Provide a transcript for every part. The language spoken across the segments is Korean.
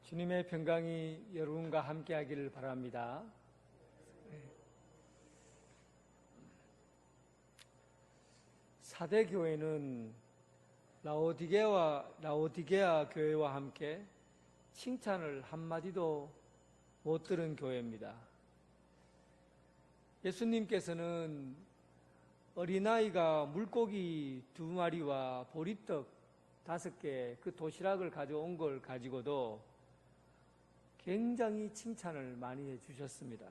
주님의 평강이 여러분과 함께하기를 바랍니다. 사대 교회는 라오디게아 교회와 함께 칭찬을 한마디도 못 들은 교회입니다. 예수님께서는 어린아이가 물고기 2마리와 보리떡 5개, 그 도시락을 가져온 걸 가지고도 굉장히 칭찬을 많이 해주셨습니다.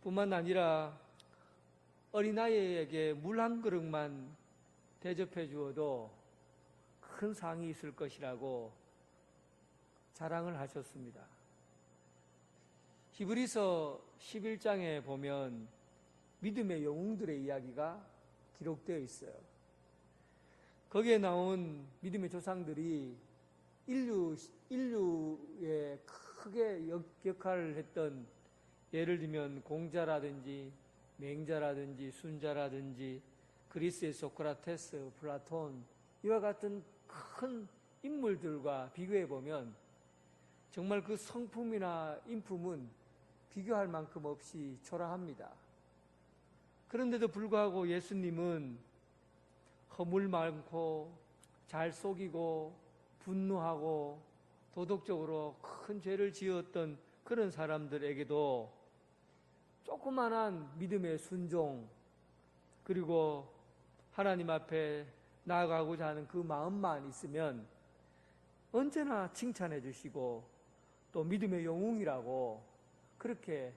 뿐만 아니라 어린아이에게 물 한 그릇만 대접해 주어도 큰 상이 있을 것이라고 자랑을 하셨습니다. 히브리서 11장에 보면 믿음의 영웅들의 이야기가 기록되어 있어요. 거기에 나온 믿음의 조상들이 인류에 크게 역할을 했던, 예를 들면 공자라든지 맹자라든지 순자라든지 그리스의 소크라테스, 플라톤, 이와 같은 큰 인물들과 비교해 보면 정말 그 성품이나 인품은 비교할 만큼 없이 초라합니다. 그런데도 불구하고 예수님은 허물 많고 잘 속이고 분노하고 도덕적으로 큰 죄를 지었던 그런 사람들에게도 조그만한 믿음의 순종, 그리고 하나님 앞에 나아가고자 하는 그 마음만 있으면 언제나 칭찬해 주시고 또 믿음의 영웅이라고 그렇게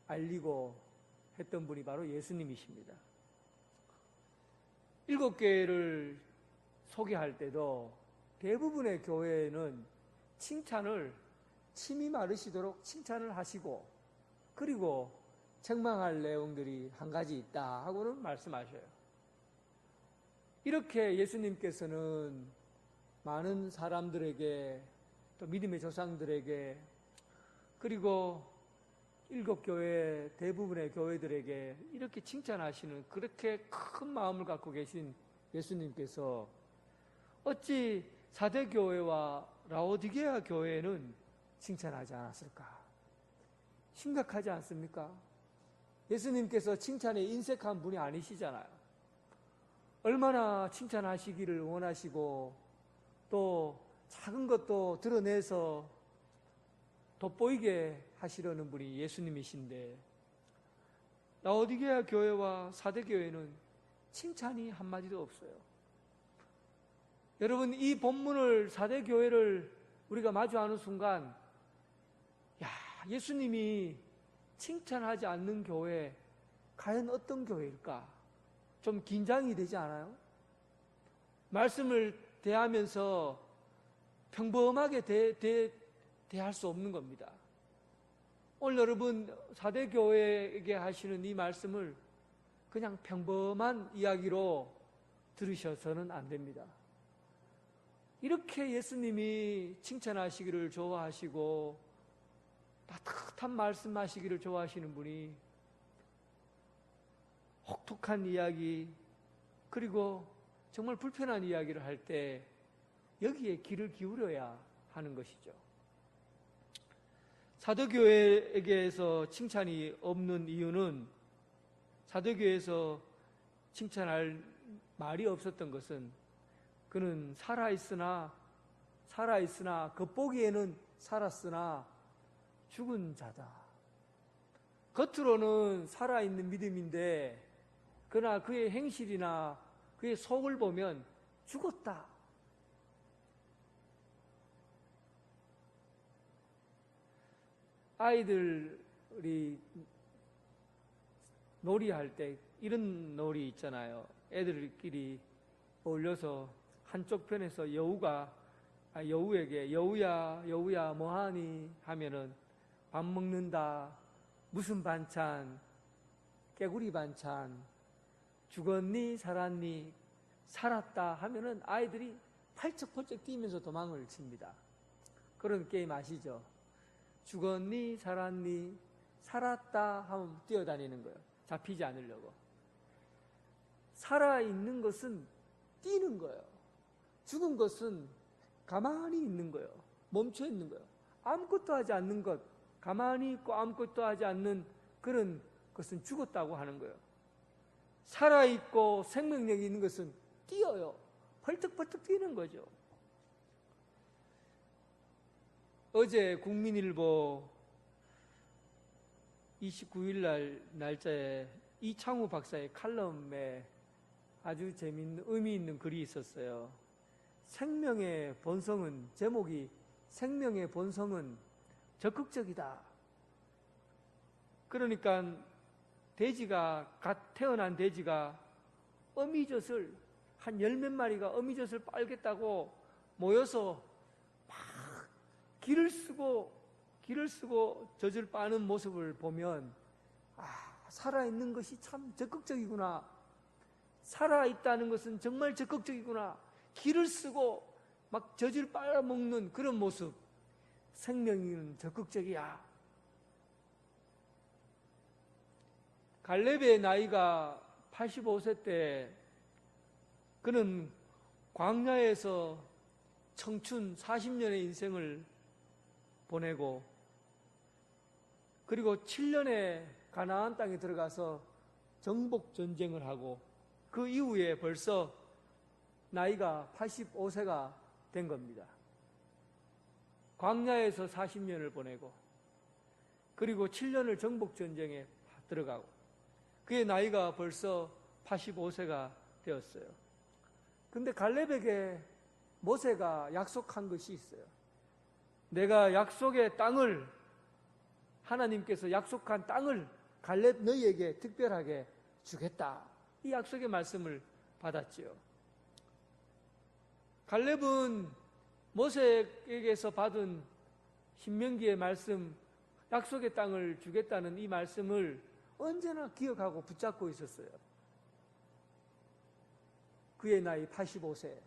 알리고 했던 분이 바로 예수님이십니다. 7교회를 소개할 때도 대부분의 교회는 칭찬을, 침이 마르시도록 칭찬을 하시고, 그리고 책망할 내용들이 한 가지 있다 하고는 말씀하셔요. 이렇게 예수님께서는 많은 사람들에게, 또 믿음의 조상들에게, 그리고 7교회 대부분의 교회들에게 이렇게 칭찬하시는, 그렇게 큰 마음을 갖고 계신 예수님께서 어찌 사대교회와 라오디게아 교회는 칭찬하지 않았을까? 심각하지 않습니까? 예수님께서 칭찬에 인색한 분이 아니시잖아요. 얼마나 칭찬하시기를 원하시고 또 작은 것도 드러내서 돋보이게 하시려는 분이 예수님이신데, 라오디게아 교회와 사대교회는 칭찬이 한마디도 없어요. 여러분, 이 본문을, 사대교회를 우리가 마주하는 순간, 야, 예수님이 칭찬하지 않는 교회, 과연 어떤 교회일까? 좀 긴장이 되지 않아요? 말씀을 대하면서 평범하게 대할 수 없는 겁니다. 오늘 여러분, 사대교회에게 하시는 이 말씀을 그냥 평범한 이야기로 들으셔서는 안 됩니다. 이렇게 예수님이 칭찬하시기를 좋아하시고 따뜻한 말씀하시기를 좋아하시는 분이 혹독한 이야기, 그리고 정말 불편한 이야기를 할 때 여기에 귀를 기울여야 하는 것이죠. 사도교회에게서 칭찬이 없는 이유는, 사도교회에서 칭찬할 말이 없었던 것은, 그는 살아있으나 겉보기에는 살았으나 죽은 자다. 겉으로는 살아있는 믿음인데 그러나 그의 행실이나 그의 속을 보면 죽었다. 아이들이 놀이할 때 이런 놀이 있잖아요. 애들끼리 어울려서 한쪽 편에서 여우에게 여우야 뭐하니 하면은 밥 먹는다, 무슨 반찬, 깨구리 반찬, 죽었니 살았니, 살았다 하면은 아이들이 팔쩍팔쩍 뛰면서 도망을 칩니다. 그런 게임 아시죠? 죽었니 살았니, 살았다 하면 뛰어다니는 거예요. 잡히지 않으려고. 살아있는 것은 뛰는 거예요. 죽은 것은 가만히 있는 거예요. 멈춰 있는 거예요. 아무것도 하지 않는 것, 가만히 있고 아무것도 하지 않는 그런 것은 죽었다고 하는 거예요. 살아있고 생명력이 있는 것은 뛰어요. 펄떡펄떡 뛰는 거죠. 어제 국민일보 29일 날 날짜에 이창우 박사의 칼럼에 아주 재미있는 의미 있는 글이 있었어요. 생명의 본성은, 제목이 생명의 본성은 적극적이다. 그러니까 돼지가, 갓 태어난 돼지가 어미젖을 한 10몇 마리가 어미젖을 빨겠다고 모여서 막 기를 쓰고 젖을 빠는 모습을 보면 살아있는 것이 참 적극적이구나. 살아있다는 것은 정말 적극적이구나. 기를 쓰고 막 젖을 빨아먹는 그런 모습. 생명은 적극적이야. 갈렙의 나이가 85세 때 그는 광야에서 청춘 40년의 인생을 보내고 그리고 7년의 가나안 땅에 들어가서 정복 전쟁을 하고 그 이후에 벌써 나이가 85세가 된 겁니다. 광야에서 40년을 보내고 그리고 7년을 정복 전쟁에 들어가고 그의 나이가 벌써 85세가 되었어요. 근데 갈렙에게 모세가 약속한 것이 있어요. 내가 약속의 땅을, 하나님께서 약속한 땅을 갈렙 너희에게 특별하게 주겠다. 이 약속의 말씀을 받았지요. 갈렙은 모세에게서 받은 신명기의 말씀, 약속의 땅을 주겠다는 이 말씀을 언제나 기억하고 붙잡고 있었어요. 그의 나이 85세.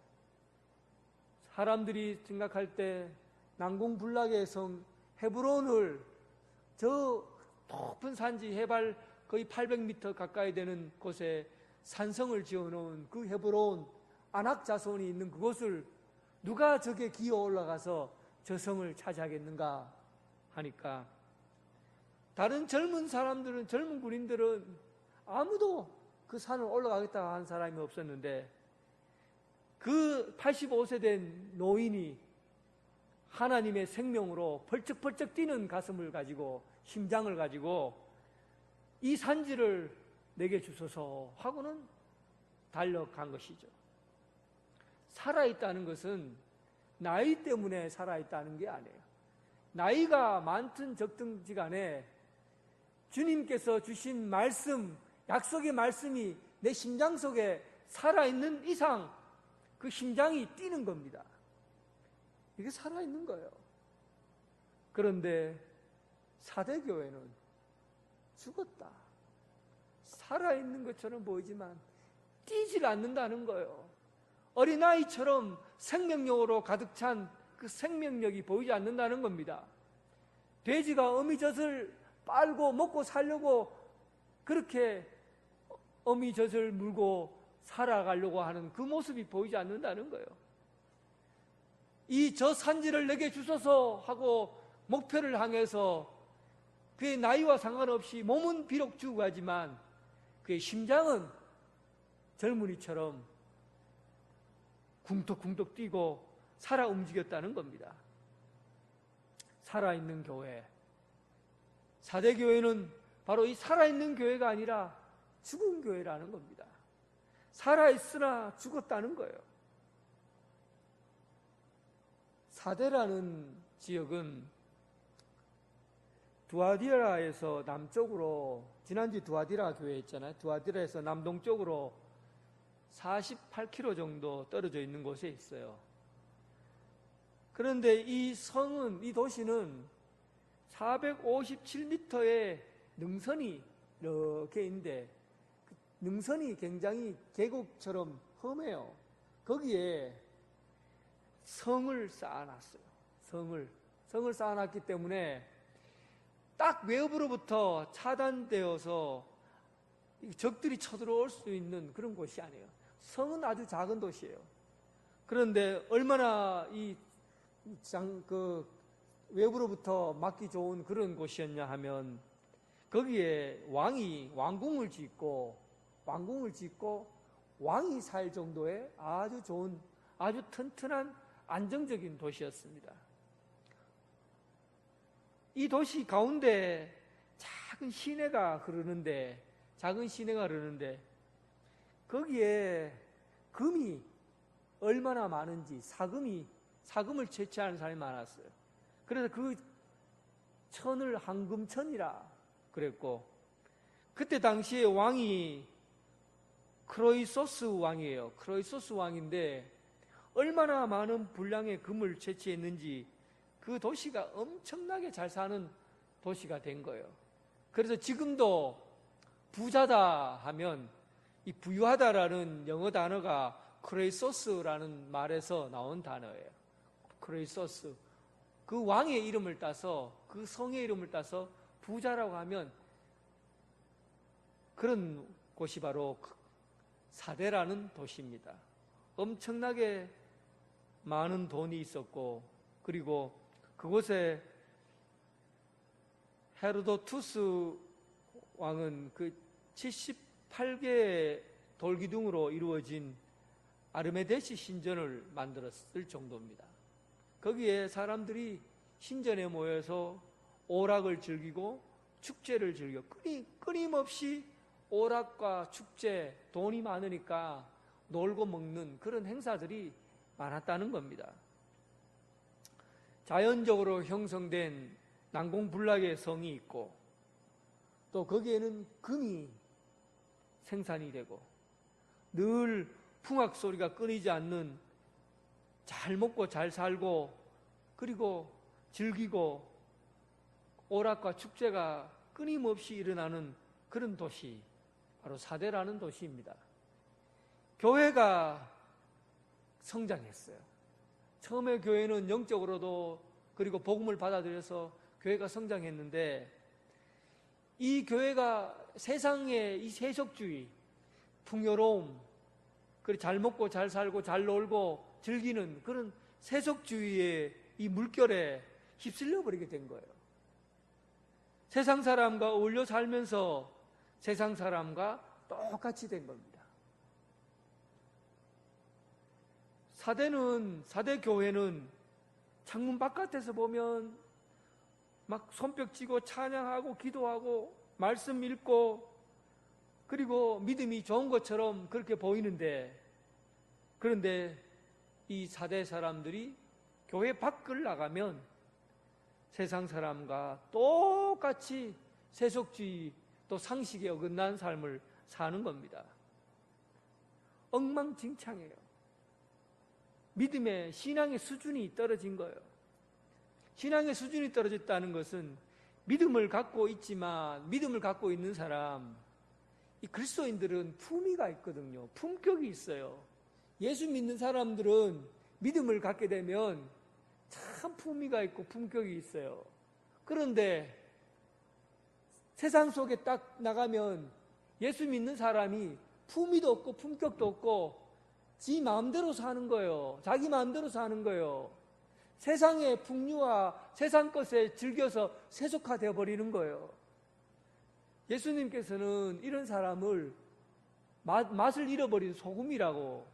사람들이 생각할 때 난공불락의 성 헤브론을 저 높은 산지 해발 거의 800m 가까이 되는 곳에 산성을 지어놓은 그 헤브론 아낙 자손이 있는 그곳을 누가 저게 기어 올라가서 저 성을 차지하겠는가 하니까 다른 젊은 사람들은, 젊은 군인들은 아무도 그 산을 올라가겠다고 하는 사람이 없었는데 그 85세 된 노인이 하나님의 생명으로 펄쩍펄쩍 뛰는 가슴을 가지고 심장을 가지고 이 산지를 내게 주소서 하고는 달려간 것이죠. 살아있다는 것은 나이 때문에 살아있다는 게 아니에요. 나이가 많든 적든지 간에 주님께서 주신 말씀, 약속의 말씀이 내 심장 속에 살아있는 이상 그 심장이 뛰는 겁니다. 이게 살아있는 거예요. 그런데 사대교회는 죽었다. 살아있는 것처럼 보이지만 뛰질 않는다는 거예요. 어린아이처럼 생명력으로 가득 찬 그 생명력이 보이지 않는다는 겁니다. 돼지가 어미젖을 빨고 먹고 살려고 그렇게 어미젖을 물고 살아가려고 하는 그 모습이 보이지 않는다는 거예요. 이 저 산지를 내게 주소서 하고 목표를 향해서 그의 나이와 상관없이 몸은 비록 죽어가지만 그의 심장은 젊은이처럼 쿵떡쿵떡 뛰고 살아 움직였다는 겁니다. 살아있는 교회. 사대교회는 바로 이 살아있는 교회가 아니라 죽은 교회라는 겁니다. 살아있으나 죽었다는 거예요. 사대라는 지역은 두아디라에서 남쪽으로, 지난주 두아디라 교회 있잖아요. 두아디라에서 남동쪽으로 48km 정도 떨어져 있는 곳에 있어요. 그런데 이 성은, 이 도시는 457m의 능선이 이렇게 있는데 능선이 굉장히 계곡처럼 험해요. 거기에 성을 쌓아놨어요. 성을 쌓아놨기 때문에 딱 외부로부터 차단되어서 적들이 쳐들어올 수 있는 그런 곳이 아니에요. 성은 아주 작은 도시예요. 그런데 얼마나 외부로부터 맞기 좋은 그런 곳이었냐 하면 거기에 왕궁을 짓고 왕이 살 정도의 아주 좋은, 아주 튼튼한 안정적인 도시였습니다. 이 도시 가운데 작은 시내가 흐르는데 거기에 금이 얼마나 많은지 사금을 채취하는 사람이 많았어요. 그래서 그 천을 황금천이라 그랬고, 그때 당시에 왕이 크로이소스 왕이에요. 크로이소스 왕인데 얼마나 많은 분량의 금을 채취했는지 그 도시가 엄청나게 잘 사는 도시가 된 거예요. 그래서 지금도 부자다 하면 이 부유하다라는 영어 단어가 크로이소스라는 말에서 나온 단어예요. 크로이소스. 그 왕의 이름을 따서, 그 성의 이름을 따서 부자라고 하면 그런 곳이 바로 사대라는 도시입니다. 엄청나게 많은 돈이 있었고, 그리고 그곳에 헤로도투스 왕은 그 78개의 돌기둥으로 이루어진 아르메데시 신전을 만들었을 정도입니다. 거기에 사람들이 신전에 모여서 오락을 즐기고 축제를 즐겨 끊임없이 오락과 축제, 돈이 많으니까 놀고 먹는 그런 행사들이 많았다는 겁니다. 자연적으로 형성된 난공불락의 성이 있고, 또 거기에는 금이 생산이 되고 늘 풍악 소리가 끊이지 않는, 잘 먹고 잘 살고 그리고 즐기고 오락과 축제가 끊임없이 일어나는 그런 도시, 바로 사대라는 도시입니다. 교회가 성장했어요. 처음에 교회는 영적으로도 그리고 복음을 받아들여서 교회가 성장했는데, 이 교회가 세상의 이 세속주의, 풍요로움, 그리고 잘 먹고 잘 살고 잘 놀고 즐기는 그런 세속주의의 이 물결에 휩쓸려 버리게 된 거예요. 세상 사람과 어울려 살면서 세상 사람과 똑같이 된 겁니다. 사대 교회는 창문 바깥에서 보면 막 손뼉 치고 찬양하고 기도하고 말씀 읽고 그리고 믿음이 좋은 것처럼 그렇게 보이는데, 그런데 이 사대 사람들이 교회 밖을 나가면 세상 사람과 똑같이 세속주의 또 상식에 어긋난 삶을 사는 겁니다. 엉망진창이에요. 믿음의, 신앙의 수준이 떨어진 거예요. 신앙의 수준이 떨어졌다는 것은 믿음을 갖고 있지만, 믿음을 갖고 있는 사람, 이 그리스도인들은 품위가 있거든요. 품격이 있어요. 예수 믿는 사람들은 믿음을 갖게 되면 참 품위가 있고 품격이 있어요. 그런데 세상 속에 딱 나가면 예수 믿는 사람이 품위도 없고 품격도 없고 지 마음대로 사는 거예요. 자기 마음대로 사는 거예요. 세상의 풍류와 세상 것에 즐겨서 세속화되어 버리는 거예요. 예수님께서는 이런 사람을 맛을 잃어버린 소금이라고,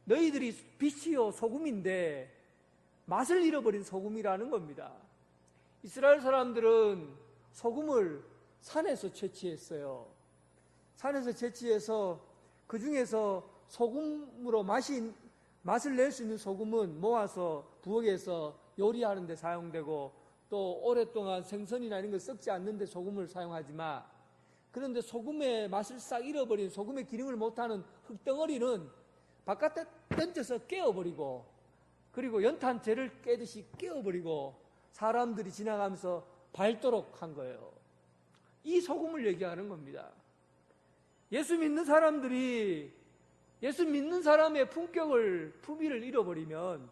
너희들이 빛이요 소금인데 맛을 잃어버린 소금이라는 겁니다. 이스라엘 사람들은 소금을 산에서 채취했어요. 산에서 채취해서 그 중에서 소금으로 맛을 낼 수 있는 소금은 모아서 부엌에서 요리하는 데 사용되고, 또 오랫동안 생선이나 이런 거 썩지 않는 데 소금을 사용하지만, 그런데 소금의 맛을 싹 잃어버린, 소금의 기능을 못하는 흙덩어리는 바깥에 던져서 깨어버리고, 그리고 연탄재를 깨듯이 깨어버리고 사람들이 지나가면서 밟도록 한 거예요. 이 소금을 얘기하는 겁니다. 예수 믿는 사람들이 예수 믿는 사람의 품위를 잃어버리면,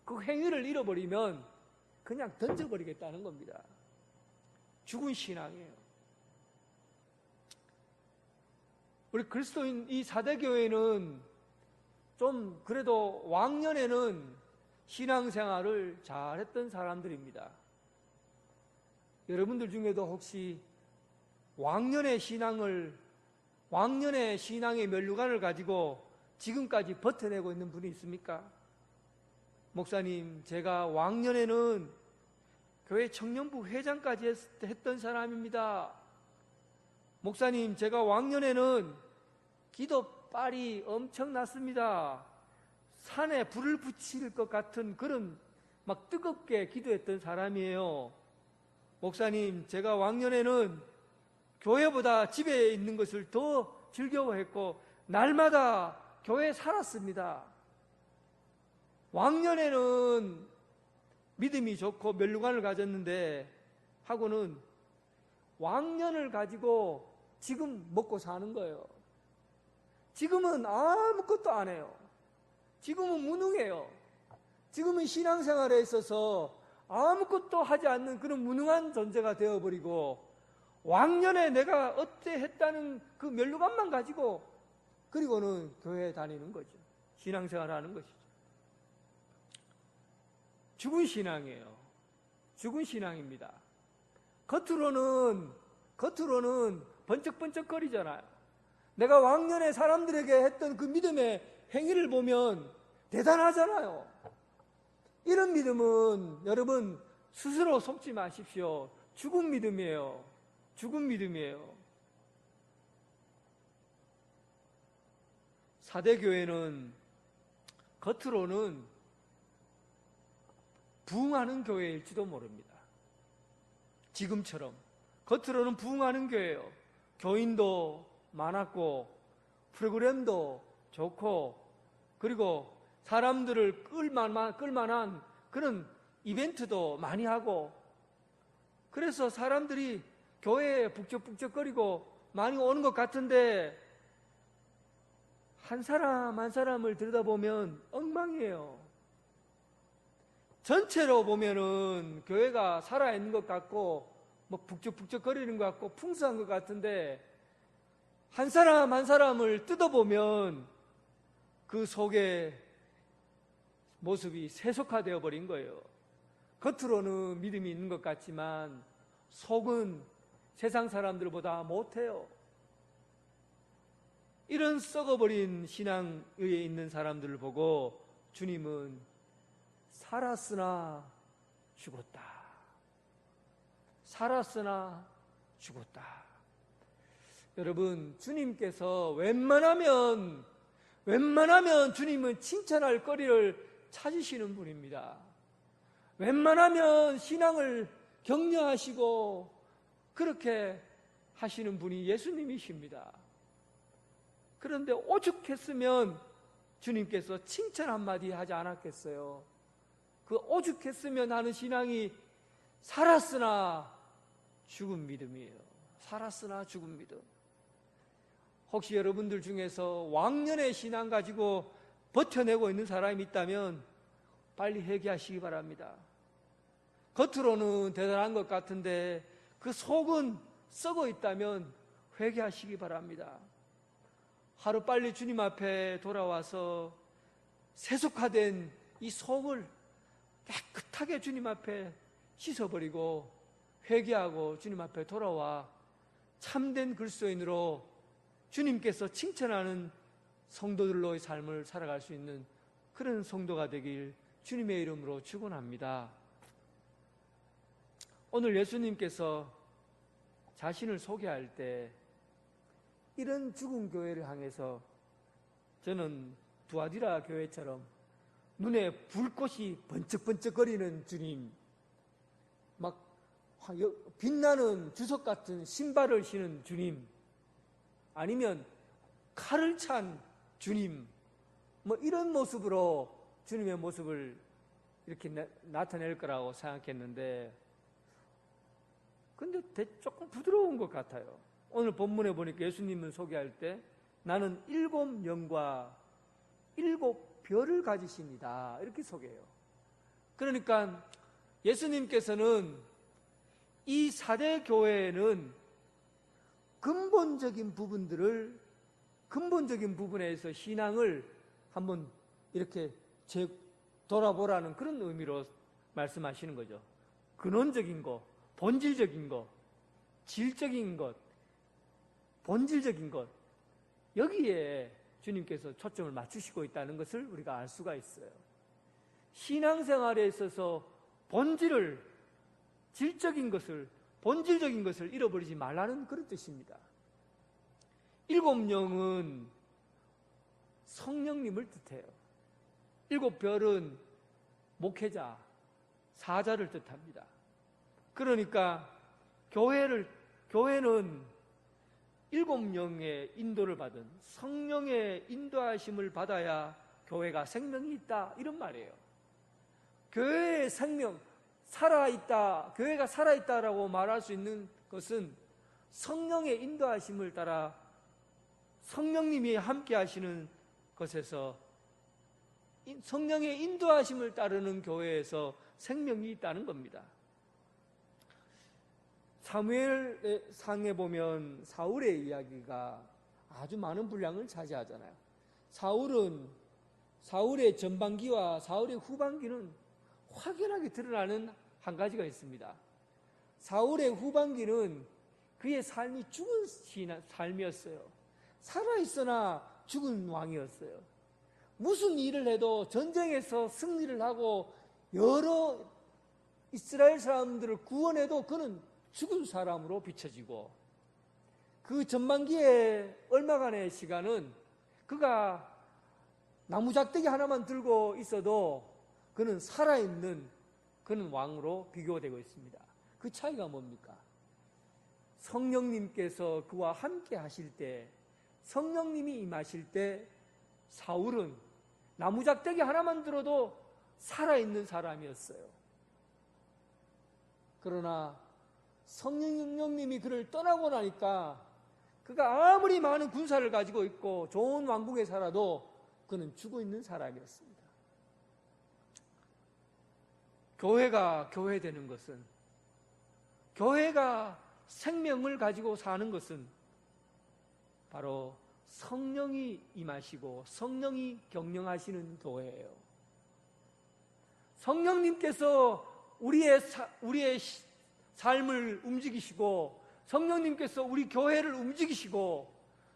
그 행위를 잃어버리면 그냥 던져버리겠다는 겁니다. 죽은 신앙이에요. 우리 그리스도인 이 사대교회는 좀 그래도 왕년에는 신앙생활을 잘했던 사람들입니다. 여러분들 중에도 혹시 왕년의 신앙의 면류관을 가지고 지금까지 버텨내고 있는 분이 있습니까? 목사님, 제가 왕년에는 교회 청년부 회장까지 했던 사람입니다. 목사님, 제가 왕년에는 기도빨이 엄청났습니다. 산에 불을 붙일 것 같은 그런 막 뜨겁게 기도했던 사람이에요. 목사님, 제가 왕년에는 교회보다 집에 있는 것을 더 즐거워했고 날마다 교회에 살았습니다. 왕년에는 믿음이 좋고 면류관을 가졌는데 하고는 왕년을 가지고 지금 먹고 사는 거예요. 지금은 아무것도 안 해요. 지금은 무능해요. 지금은 신앙생활에 있어서 아무것도 하지 않는 그런 무능한 존재가 되어버리고 왕년에 내가 어때 했다는 그 면류관만 가지고 그리고는 교회에 다니는 거죠. 신앙생활을 하는 것이죠. 죽은 신앙이에요. 죽은 신앙입니다. 겉으로는 번쩍번쩍거리잖아요. 내가 왕년에 사람들에게 했던 그 믿음의 행위를 보면 대단하잖아요. 이런 믿음은 여러분 스스로 속지 마십시오. 죽은 믿음이에요. 죽은 믿음이에요. 사대교회는 겉으로는 부흥하는 교회일지도 모릅니다. 지금처럼 겉으로는 부흥하는 교회예요. 교인도 많았고 프로그램도 좋고 그리고 사람들을 끌만한 그런 이벤트도 많이 하고 그래서 사람들이 교회에 북적북적거리고 많이 오는 것 같은데 한 사람 한 사람을 들여다보면 엉망이에요. 전체로 보면은 교회가 살아있는 것 같고 뭐 북적북적거리는 것 같고 풍성한 것 같은데 한 사람 한 사람을 뜯어보면 그 속에 모습이 세속화되어 버린 거예요. 겉으로는 믿음이 있는 것 같지만 속은 세상 사람들보다 못해요. 이런 썩어버린 신앙에 있는 사람들을 보고 주님은 살았으나 죽었다. 살았으나 죽었다. 여러분, 주님께서 웬만하면 주님은 칭찬할 거리를 찾으시는 분입니다. 웬만하면 신앙을 격려하시고 그렇게 하시는 분이 예수님이십니다. 그런데 오죽했으면 주님께서 칭찬 한마디 하지 않았겠어요. 그 오죽했으면 하는 신앙이 살았으나 죽은 믿음이에요. 살았으나 죽은 믿음. 혹시 여러분들 중에서 왕년의 신앙 가지고 버텨내고 있는 사람이 있다면 빨리 회개하시기 바랍니다. 겉으로는 대단한 것 같은데 그 속은 썩어 있다면 회개하시기 바랍니다. 하루빨리 주님 앞에 돌아와서 세속화된 이 속을 깨끗하게 주님 앞에 씻어버리고 회개하고 주님 앞에 돌아와 참된 그리스도인으로 주님께서 칭찬하는 성도들로의 삶을 살아갈 수 있는 그런 성도가 되길 주님의 이름으로 축원합니다. 오늘 예수님께서 자신을 소개할 때 이런 죽은 교회를 향해서 저는 두아디라 교회처럼 눈에 불꽃이 번쩍번쩍거리는 주님, 막 빛나는 주석 같은 신발을 신은 주님, 아니면 칼을 찬 주님, 뭐 이런 모습으로 주님의 모습을 이렇게 나타낼 거라고 생각했는데 근데 조금 부드러운 것 같아요. 오늘 본문에 보니까 예수님을 소개할 때 나는 7영과 7별을 가지십니다. 이렇게 소개해요. 그러니까 예수님께서는 이 사대 교회에는 근본적인 부분에서 신앙을 한번 이렇게 돌아보라는 그런 의미로 말씀하시는 거죠. 근원적인 것, 본질적인 것, 질적인 것, 본질적인 것, 여기에 주님께서 초점을 맞추시고 있다는 것을 우리가 알 수가 있어요. 신앙생활에 있어서 본질을, 질적인 것을, 본질적인 것을 잃어버리지 말라는 그런 뜻입니다. 7영은 성령님을 뜻해요. 7별은 목회자, 사자를 뜻합니다. 그러니까 교회는 7영의 인도를 받은 성령의 인도하심을 받아야 교회가 생명이 있다, 이런 말이에요. 교회의 생명, 살아있다, 교회가 살아있다라고 말할 수 있는 것은 성령의 인도하심을 따라 성령님이 함께 하시는 것에서, 성령의 인도하심을 따르는 교회에서 생명이 있다는 겁니다. 사무엘상에 보면 사울의 이야기가 아주 많은 분량을 차지하잖아요. 사울의 전반기와 사울의 후반기는 확연하게 드러나는 한 가지가 있습니다. 사울의 후반기는 그의 삶이 죽은 삶이었어요. 살아있으나 죽은 왕이었어요. 무슨 일을 해도 전쟁에서 승리를 하고 여러 이스라엘 사람들을 구원해도 그는 죽은 사람으로 비춰지고, 그 전반기에 얼마간의 시간은 그가 나무작대기 하나만 들고 있어도 그는 살아있는 그는 왕으로 비교되고 있습니다. 그 차이가 뭡니까? 성령님께서 그와 함께 하실 때, 성령님이 임하실 때 사울은 나무작대기 하나만 들어도 살아있는 사람이었어요. 그러나 성령님이 그를 떠나고 나니까 그가 아무리 많은 군사를 가지고 있고 좋은 왕국에 살아도 그는 죽어 있는 사람이었습니다. 교회가 교회되는 것은, 교회가 생명을 가지고 사는 것은 바로 성령이 임하시고 성령이 경영하시는 교회예요. 성령님께서 우리의 삶을 움직이시고, 성령님께서 우리 교회를 움직이시고,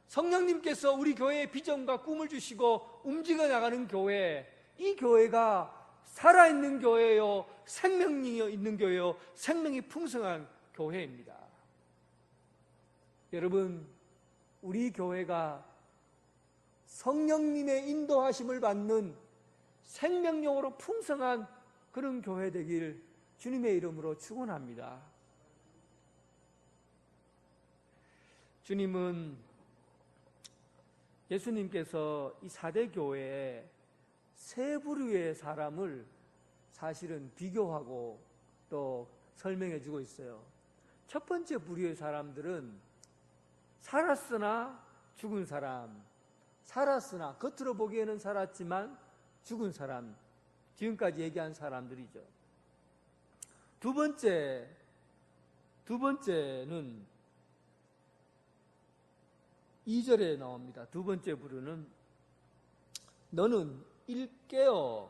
성령님께서 우리 교회에 비전과 꿈을 주시고 움직여 나가는 교회, 이 교회가 살아있는 교회요, 생명이 있는 교회요, 생명이 풍성한 교회입니다. 여러분, 우리 교회가 성령님의 인도하심을 받는 생명력으로 풍성한 그런 교회 되길 주님의 이름으로 축원합니다. 예수님께서 이 4대 교회에 세 부류의 사람을 사실은 비교하고 또 설명해 주고 있어요. 첫 번째 부류의 사람들은 살았으나 죽은 사람, 살았으나 겉으로 보기에는 살았지만 죽은 사람, 지금까지 얘기한 사람들이죠. 두 번째는 2절에 나옵니다. 두 번째 부류는 너는 일깨어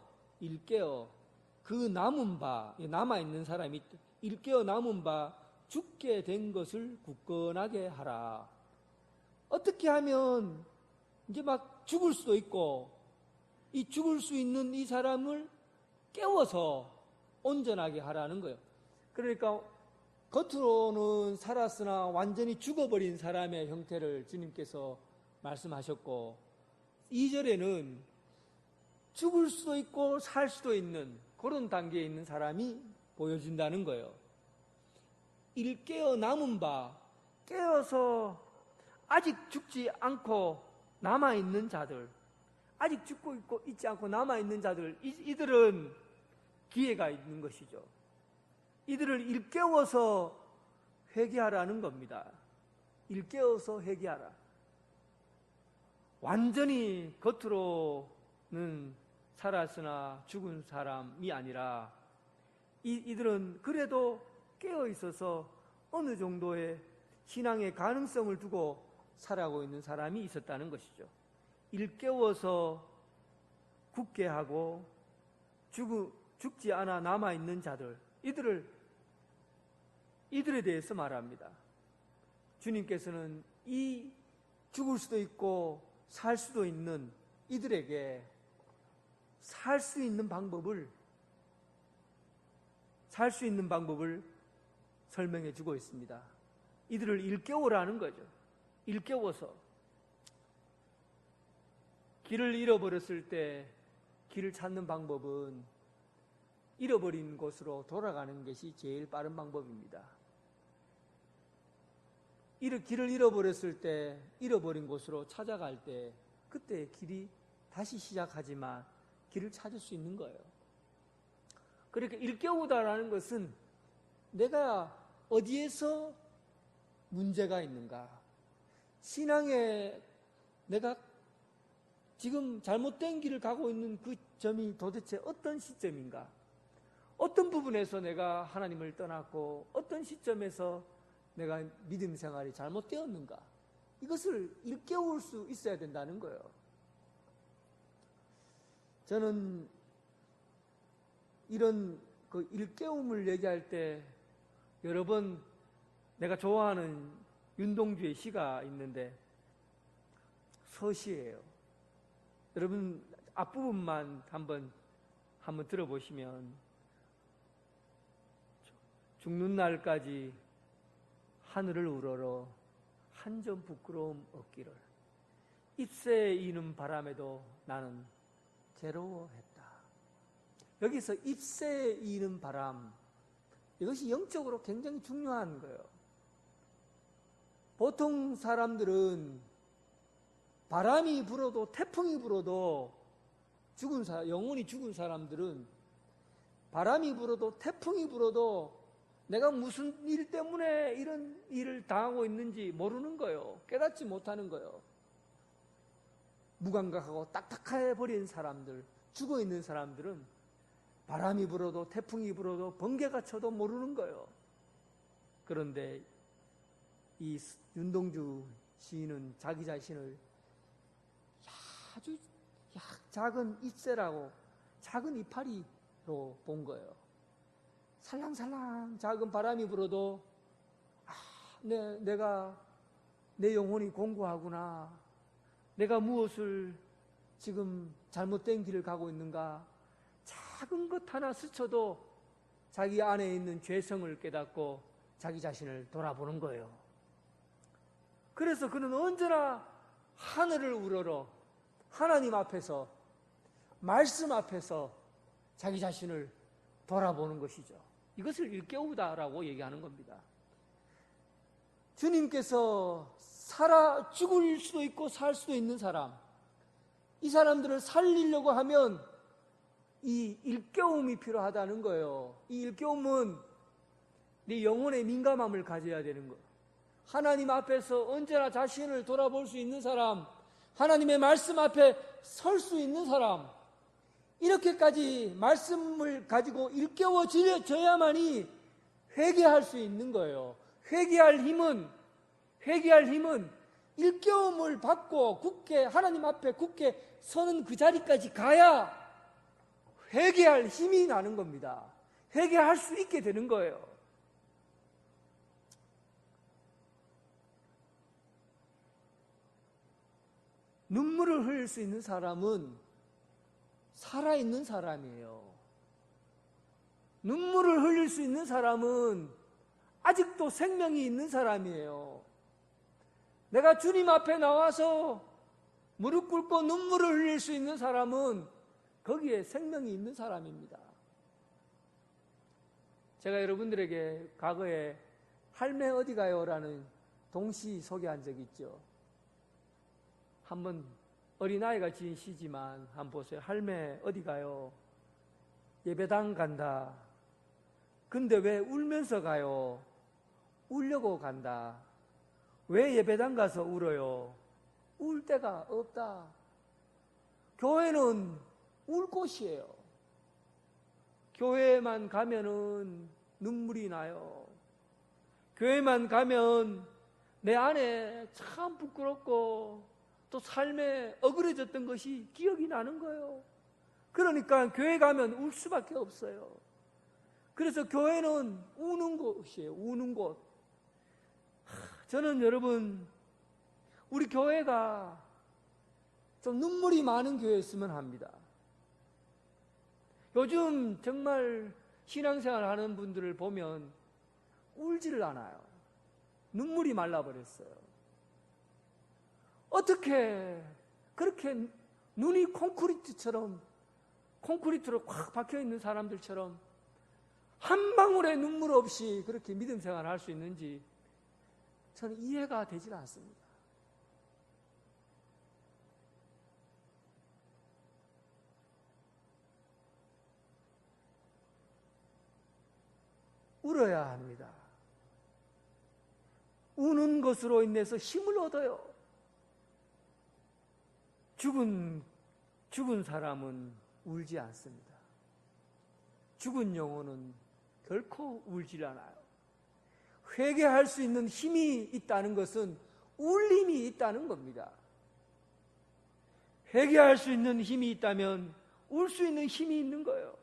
그 남은 바, 남아있는 사람이 일깨어 남은 바 죽게 된 것을 굳건하게 하라. 어떻게 하면 이제 막 죽을 수도 있고, 이 죽을 수 있는 이 사람을 깨워서 온전하게 하라는 거예요. 그러니까 겉으로는 살았으나 완전히 죽어버린 사람의 형태를 주님께서 말씀하셨고, 2절에는 죽을 수도 있고 살 수도 있는 그런 단계에 있는 사람이 보여진다는 거예요. 일깨어 남은 바, 깨어서 아직 죽지 않고 남아있는 자들, 아직 죽고 있지 않고 남아있는 자들, 이들은 기회가 있는 것이죠. 이들을 일깨워서 회개하라는 겁니다. 일깨워서 회개하라. 완전히 겉으로는 살았으나 죽은 사람이 아니라 이들은 그래도 깨어 있어서 어느 정도의 신앙의 가능성을 두고 살아가고 있는 사람이 있었다는 것이죠. 일깨워서 굳게 하고 죽지 않아 남아있는 자들, 이들에 대해서 말합니다. 주님께서는 이 죽을 수도 있고 살 수도 있는 이들에게 살 수 있는 방법을 설명해 주고 있습니다. 이들을 일깨우라는 거죠. 일깨워서 길을 잃어버렸을 때 길을 찾는 방법은 잃어버린 곳으로 돌아가는 것이 제일 빠른 방법입니다. 길을 잃어버렸을 때 잃어버린 곳으로 찾아갈 때 그때 길이 다시 시작하지만 길을 찾을 수 있는 거예요. 그러니까 일깨우다라는 것은 내가 어디에서 문제가 있는가, 신앙에 내가 지금 잘못된 길을 가고 있는 그 점이 도대체 어떤 시점인가, 어떤 부분에서 내가 하나님을 떠났고 어떤 시점에서 내가 믿음 생활이 잘못되었는가, 이것을 일깨울 수 있어야 된다는 거예요. 저는 이런 그 일깨움을 얘기할 때 여러 번 내가 좋아하는 윤동주의 시가 있는데 서시예요. 여러분 앞부분만 한번 들어보시면, 죽는 날까지 하늘을 우러러 한 점 부끄러움 없기를, 잎새에 이는 바람에도 나는 괴로워했다. 여기서 잎새에 이는 바람, 이것이 영적으로 굉장히 중요한 거예요. 보통 사람들은 바람이 불어도 태풍이 불어도 영혼이 죽은 사람들은 바람이 불어도 태풍이 불어도 내가 무슨 일 때문에 이런 일을 당하고 있는지 모르는 거예요. 깨닫지 못하는 거예요. 무감각하고 딱딱해 버린 사람들, 죽어 있는 사람들은 바람이 불어도 태풍이 불어도 번개가 쳐도 모르는 거예요. 그런데 이 윤동주 시인은 자기 자신을 아주 작은 잎새라고, 작은 이파리로 본 거예요. 살랑살랑 작은 바람이 불어도 내가 내 영혼이 공고하구나, 내가 무엇을 지금 잘못된 길을 가고 있는가, 작은 것 하나 스쳐도 자기 안에 있는 죄성을 깨닫고 자기 자신을 돌아보는 거예요. 그래서 그는 언제나 하늘을 우러러 하나님 앞에서, 말씀 앞에서 자기 자신을 돌아보는 것이죠. 이것을 일깨우다라고 얘기하는 겁니다. 주님께서 죽을 수도 있고 살 수도 있는 사람, 이 사람들을 살리려고 하면 이 일깨움이 필요하다는 거예요. 이 일깨움은 네 영혼의 민감함을 가져야 되는 거예요. 하나님 앞에서 언제나 자신을 돌아볼 수 있는 사람, 하나님의 말씀 앞에 설 수 있는 사람, 이렇게까지 말씀을 가지고 일깨워져야만이 회개할 수 있는 거예요. 회개할 힘은 일깨움을 받고 굳게 하나님 앞에 굳게 서는 그 자리까지 가야 회개할 힘이 나는 겁니다. 회개할 수 있게 되는 거예요. 눈물을 흘릴 수 있는 사람은 살아있는 사람이에요. 눈물을 흘릴 수 있는 사람은 아직도 생명이 있는 사람이에요. 내가 주님 앞에 나와서 무릎 꿇고 눈물을 흘릴 수 있는 사람은 거기에 생명이 있는 사람입니다. 제가 여러분들에게 과거에 할매 어디 가요? 라는 동시 소개한 적 있죠. 한번 어린아이가 지은 시지만 한번 보세요. 할매 어디 가요? 예배당 간다. 근데 왜 울면서 가요? 울려고 간다. 왜 예배당 가서 울어요? 울 데가 없다. 교회는 울 곳이에요. 교회만 가면은 눈물이 나요. 교회만 가면 내 안에 참 부끄럽고 또 삶에 억울해졌던 것이 기억이 나는 거예요. 그러니까 교회 가면 울 수밖에 없어요. 그래서 교회는 우는 곳이에요. 우는 곳. 저는 여러분, 우리 교회가 좀 눈물이 많은 교회였으면 합니다. 요즘 정말 신앙생활 하는 분들을 보면 울지를 않아요. 눈물이 말라버렸어요. 어떻게 그렇게 눈이 콘크리트로 꽉 박혀있는 사람들처럼 한 방울의 눈물 없이 그렇게 믿음 생활을 할 수 있는지 저는 이해가 되질 않습니다. 울어야 합니다. 우는 것으로 인해서 힘을 얻어요. 죽은 사람은 울지 않습니다. 죽은 영혼은 결코 울지 않아요. 회개할 수 있는 힘이 있다는 것은 울림이 있다는 겁니다. 회개할 수 있는 힘이 있다면 울 수 있는 힘이 있는 거예요.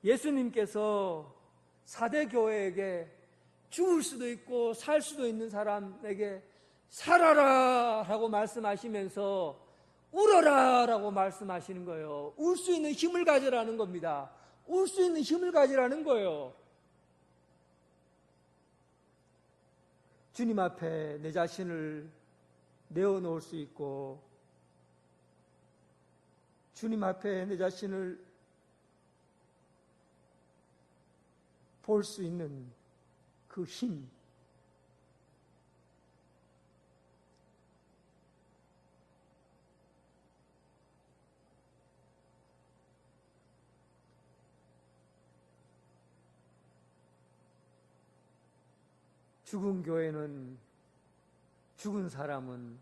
예수님께서 사대 교회에게 죽을 수도 있고 살 수도 있는 사람에게 살아라 라고 말씀하시면서 울어라 라고 말씀하시는 거예요. 울 수 있는 힘을 가지라는 겁니다. 울 수 있는 힘을 가지라는 거예요. 주님 앞에 내 자신을 내어놓을 수 있고 주님 앞에 내 자신을 볼 수 있는 그 힘, 죽은 교회는, 죽은 사람은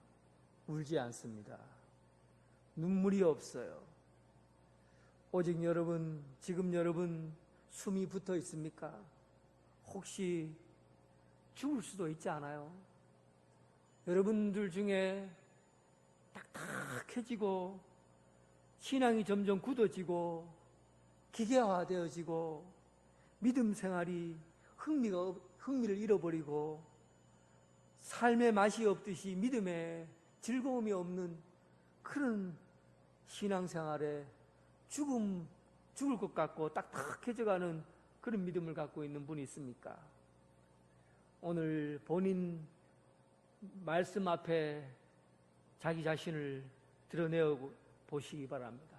울지 않습니다. 눈물이 없어요. 오직 여러분, 지금 여러분 숨이 붙어 있습니까? 혹시 죽을 수도 있지 않아요? 여러분들 중에 딱딱해지고 신앙이 점점 굳어지고 기계화되어지고 믿음 생활이 흥미를 잃어버리고 삶의 맛이 없듯이 믿음에 즐거움이 없는 그런 신앙생활에 죽을 것 같고 딱딱해져가는 그런 믿음을 갖고 있는 분이 있습니까? 오늘 본인 말씀 앞에 자기 자신을 드러내어 보시기 바랍니다.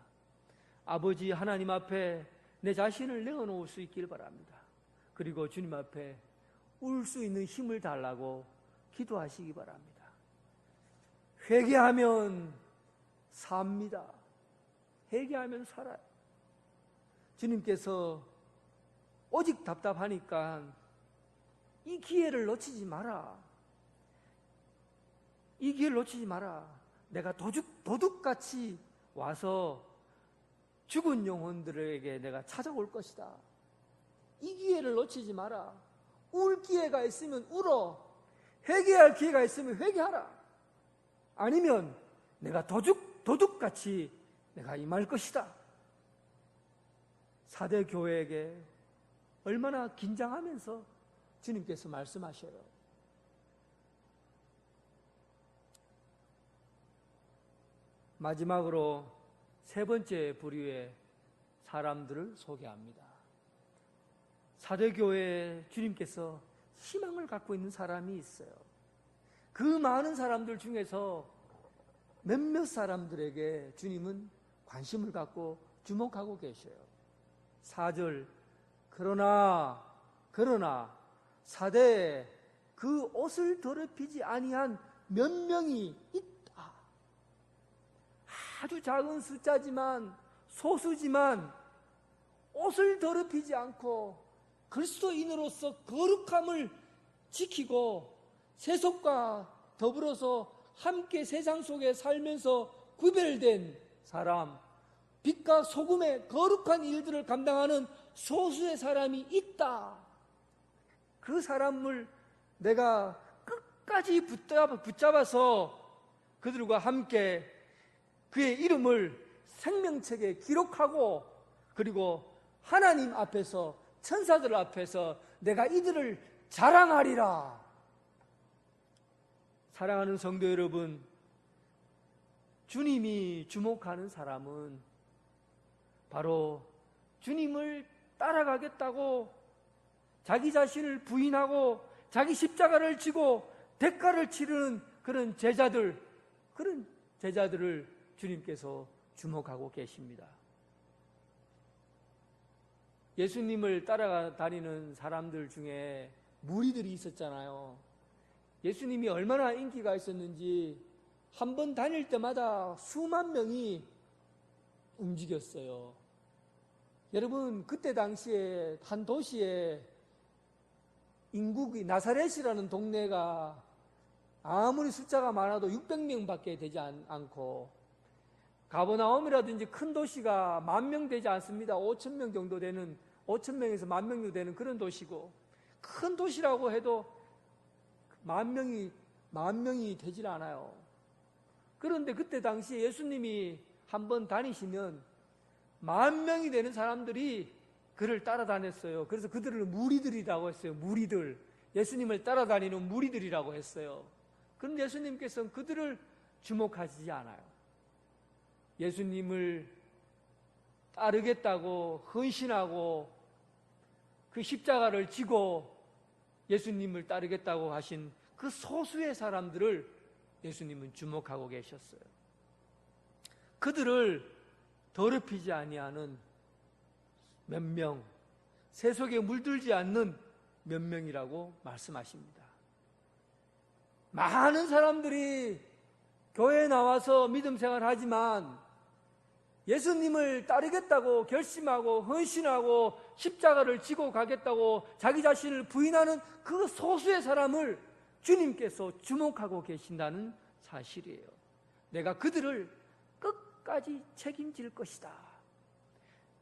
아버지 하나님 앞에 내 자신을 내어놓을 수 있길 바랍니다. 그리고 주님 앞에 울 수 있는 힘을 달라고 기도하시기 바랍니다. 회개하면 삽니다. 회개하면 살아요. 주님께서 오직 답답하니까 이 기회를 놓치지 마라. 이 기회를 놓치지 마라. 내가 도둑같이 와서 죽은 영혼들에게 내가 찾아올 것이다. 이 기회를 놓치지 마라. 울 기회가 있으면 울어. 회개할 기회가 있으면 회개하라. 아니면 내가 도둑같이 내가 임할 것이다. 사대 교회에게 얼마나 긴장하면서 주님께서 말씀하셔요. 마지막으로 세 번째 부류의 사람들을 소개합니다. 사대 교회에 주님께서 희망을 갖고 있는 사람이 있어요. 그 많은 사람들 중에서 몇몇 사람들에게 주님은 관심을 갖고 주목하고 계셔요. 4절, 그러나 사대에 그 옷을 더럽히지 아니한 몇 명이 있다. 아주 작은 숫자지만, 소수지만 옷을 더럽히지 않고 그리스도인으로서 거룩함을 지키고 세속과 더불어서 함께 세상 속에 살면서 구별된 사람, 빛과 소금의 거룩한 일들을 감당하는 소수의 사람이 있다. 그 사람을 내가 끝까지 붙잡아서 그들과 함께 그의 이름을 생명책에 기록하고 그리고 하나님 앞에서, 천사들 앞에서 내가 이들을 자랑하리라. 사랑하는 성도 여러분, 주님이 주목하는 사람은 바로 주님을 따라가겠다고 자기 자신을 부인하고 자기 십자가를 지고 대가를 치르는 그런 제자들을 주님께서 주목하고 계십니다. 예수님을 따라다니는 사람들 중에 무리들이 있었잖아요. 예수님이 얼마나 인기가 있었는지 한 번 다닐 때마다 수만 명이 움직였어요. 여러분, 그때 당시에 한 도시에 인구가, 나사렛이라는 동네가 아무리 숫자가 많아도 600명밖에 되지 않고, 가버나움이라든지 큰 도시가 10,000명 되지 않습니다. 5,000명 정도 되는, 5,000명에서 10,000명 정도 되는 그런 도시고, 큰 도시라고 해도 10,000명이 되질 않아요. 그런데 그때 당시에 예수님이 한번 다니시면 10,000명이 되는 사람들이 그를 따라다녔어요. 그래서 그들을 무리들이라고 했어요. 무리들. 예수님을 따라다니는 무리들이라고 했어요. 그런데 예수님께서는 그들을 주목하시지 않아요. 예수님을 따르겠다고 헌신하고 그 십자가를 지고 예수님을 따르겠다고 하신 그 소수의 사람들을 예수님은 주목하고 계셨어요. 그들을 더럽히지 아니하는 몇 명, 세속에 물들지 않는 몇 명이라고 말씀하십니다. 많은 사람들이 교회에 나와서 믿음 생활하지만 예수님을 따르겠다고 결심하고 헌신하고 십자가를 지고 가겠다고 자기 자신을 부인하는 그 소수의 사람을 주님께서 주목하고 계신다는 사실이에요. 내가 그들을 끝까지 책임질 것이다.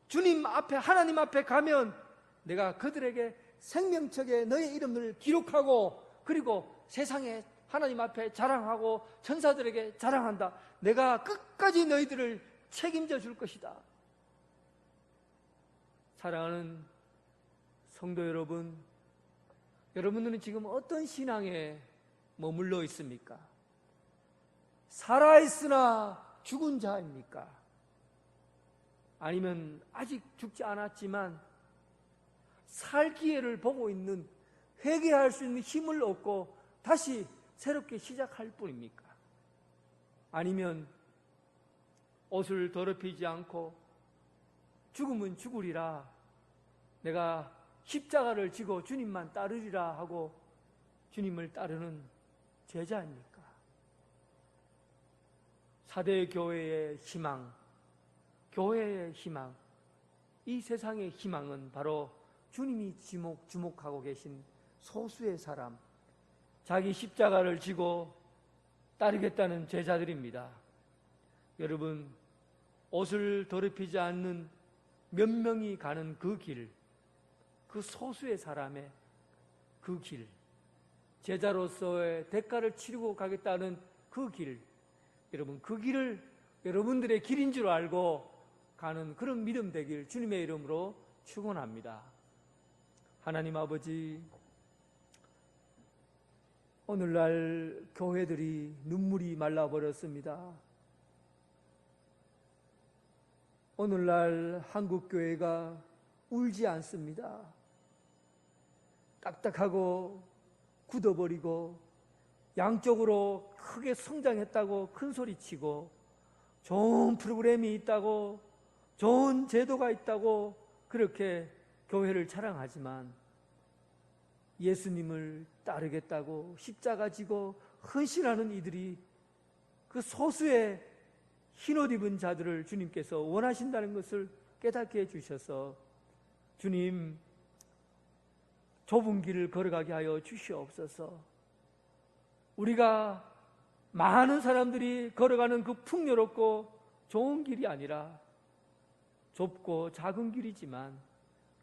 주님 앞에, 하나님 앞에 가면 내가 그들에게 생명책에 너의 이름을 기록하고 그리고 세상에 하나님 앞에 자랑하고 천사들에게 자랑한다. 내가 끝까지 너희들을 책임져 줄 것이다. 사랑하는 성도 여러분, 여러분들은 지금 어떤 신앙에 머물러 있습니까? 살아있으나 죽은 자입니까? 아니면 아직 죽지 않았지만 살 기회를 보고 있는, 회개할 수 있는 힘을 얻고 다시 새롭게 시작할 뿐입니까? 아니면 옷을 더럽히지 않고 죽으면 죽으리라, 내가 십자가를 지고 주님만 따르리라 하고 주님을 따르는 제자입니까? 사대 교회의 희망, 교회의 희망, 이 세상의 희망은 바로 주님이 주목하고 계신 소수의 사람, 자기 십자가를 지고 따르겠다는 제자들입니다. 여러분, 옷을 더럽히지 않는 몇 명이 가는 그 길, 그 소수의 사람의 그 길, 제자로서의 대가를 치르고 가겠다는 그 길, 여러분, 그 길을 여러분들의 길인 줄 알고 가는 그런 믿음 되길 주님의 이름으로 축원합니다. 하나님 아버지, 오늘날 교회들이 눈물이 말라버렸습니다. 오늘날 한국교회가 울지 않습니다. 딱딱하고 굳어버리고 양쪽으로 크게 성장했다고 큰소리치고 좋은 프로그램이 있다고 좋은 제도가 있다고 그렇게 교회를 자랑하지만 예수님을 따르겠다고 십자가 지고 헌신하는 이들이, 그 소수의 흰옷 입은 자들을 주님께서 원하신다는 것을 깨닫게 해주셔서 주님, 좁은 길을 걸어가게 하여 주시옵소서. 우리가 많은 사람들이 걸어가는 그 풍요롭고 좋은 길이 아니라 좁고 작은 길이지만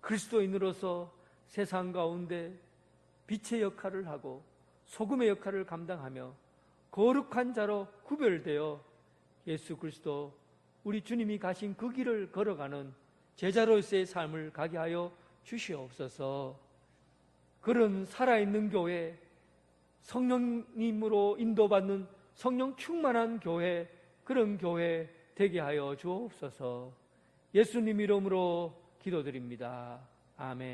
그리스도인으로서 세상 가운데 빛의 역할을 하고 소금의 역할을 감당하며 거룩한 자로 구별되어 예수 그리스도 우리 주님이 가신 그 길을 걸어가는 제자로서의 삶을 가게 하여 주시옵소서. 그런 살아있는 교회, 성령님으로 인도받는 성령 충만한 교회, 그런 교회 되게 하여 주옵소서. 예수님 이름으로 기도드립니다. 아멘.